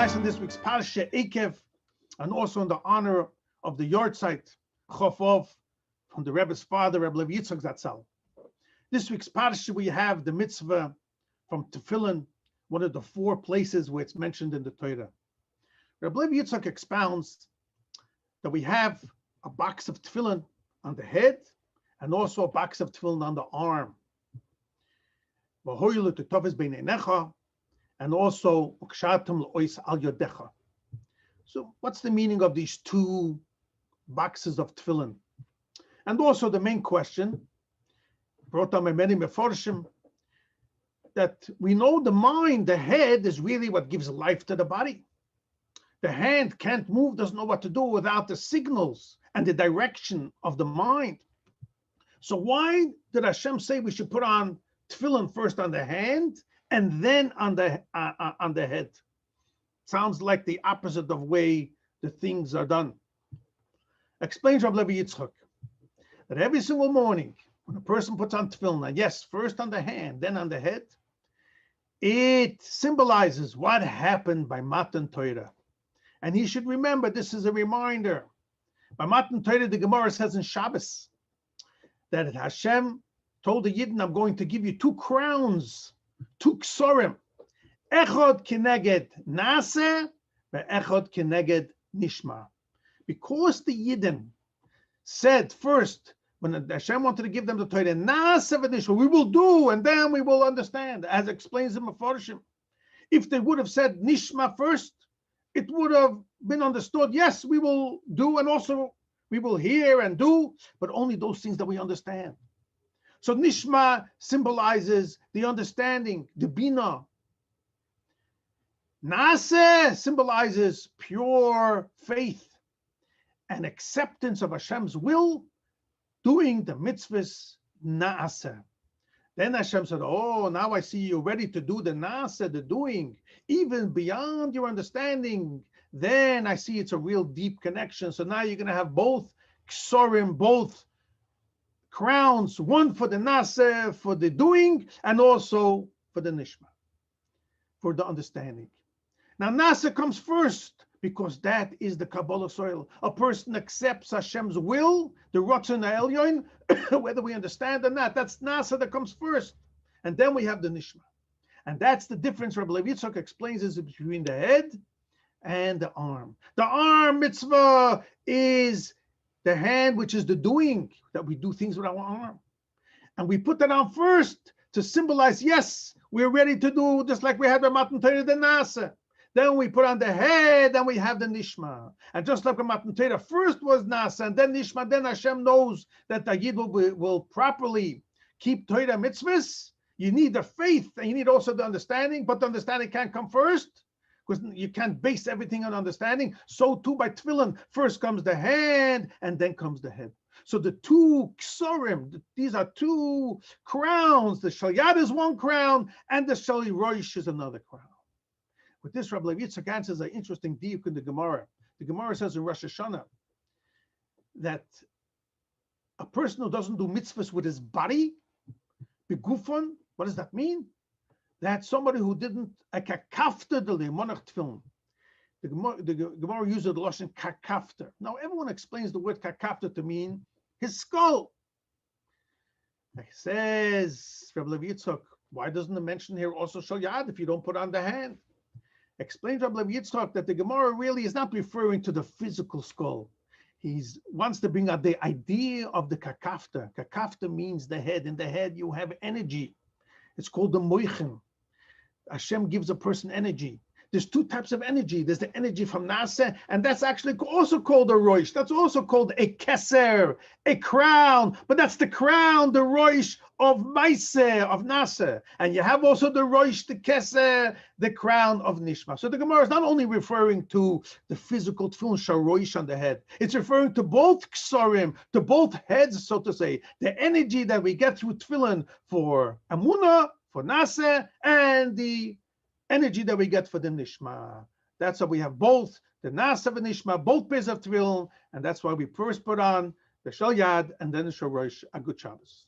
Parsha in this week's Parsha Ekev, and also in the honor of the Yortzeit Chofov from the Rebbe's father, Rebbe Yitzchok Zatzal. This week's Parsha we have the mitzvah from tefillin, one of the 4 places where it's mentioned in the Torah. Rebbe Yitzchok expounds that we have a box of tefillin on the head and also a box of tefillin on the arm. And also, so what's the meaning of these 2 boxes of tefillin? And also the main question, brought on by many meforshim, that we know the mind, the head, is really what gives life to the body. The hand can't move, doesn't know what to do without the signals and the direction of the mind. So why did Hashem say we should put on tefillin first on the hand and then on the head? Sounds like the opposite of way the things are done. Explains Rabbi Yitzchok that every single morning when a person puts on tefillin, and yes, first on the hand, then on the head, it symbolizes what happened by Matan Torah. And he should remember, this is a reminder. By Matan Torah, the Gemara says in Shabbos that Hashem told the Yidden, I'm going to give you 2 crowns, 2 ksorim. Echod keneged nase, ve'echod keneged nishma. Because the Yidden said first, when Hashem wanted to give them the Torah, nase v'nishma, we will do, and then we will understand, as explains the Meforshim. If they would have said nishma first, it would have been understood, yes, we will do, and also we will hear and do, but only those things that we understand. So Nishma symbolizes the understanding, the Bina. Naaseh symbolizes pure faith and acceptance of Hashem's will, doing the mitzvahs Naaseh. Then Hashem said, oh, now I see you're ready to do the Naaseh, the doing, even beyond your understanding. Then I see it's a real deep connection. So now you're going to have both ksorim, both crowns, one for the Naaseh, for the doing, and also for the Nishma, for the understanding. Now Naaseh comes first because that is the Kabbalah soil. A person accepts Hashem's will, the Ratzon HaElyon, whether we understand or not. That's Naaseh that comes first. And then we have the Nishma. And that's the difference Rabbi Yitzchok explains is between the head and the arm. The arm mitzvah is the hand, which is the doing, that we do things with our arm. And we put that on first to symbolize, yes, we're ready to do, just like we had the Matan Torah, the Naaseh. Then we put on the head, and we have the Nishma. And just like the Matan Torah first was Naaseh, and then Nishma, then Hashem knows that the Yid will properly keep Torah mitzvahs. You need the faith, and you need also the understanding, but the understanding can't come first, because you can't base everything on understanding. So too by tefillin, first comes the hand, and then comes the head. So the 2 ksorim, these are 2 crowns. The shalyad is 1 crown, and the shali roish is another crown. With this, Rabbi Yitzchok answers an interesting diuk in the Gemara. The Gemara says in Rosh Hashanah that a person who doesn't do mitzvahs with his body, begufon, what does that mean? That's somebody who didn't a kakafta the monach tefillin. The Gemara uses the lashon kakafta. Now everyone explains the word kakafta to mean his skull. It says Rabbi Yitzchok, why doesn't it mention here also shalyad if you don't put on the hand? Explains Rabbi Yitzchok that the Gemara really is not referring to the physical skull. He wants to bring out the idea of the kakafta. Kakafta means the head. In the head you have energy. It's called the moichin. Hashem gives a person energy. There's 2 types of energy. There's the energy from Naaseh, and that's actually also called a roish. That's also called a keser, a crown. But that's the crown, the roish of Maaseh, of Naaseh. And you have also the roish, the keser, the crown of Nishma. So the Gemara is not only referring to the physical tefillin sharoish on the head. It's referring to both ksorim, to both heads, so to say. The energy that we get through tefillin for Amunah, for Naaseh, and the energy that we get for the Nishma. That's why we have both the Naaseh and Nishma, both pairs of tefillin, and that's why we first put on the Shalyad and then the Shorosh. A good Shabbos.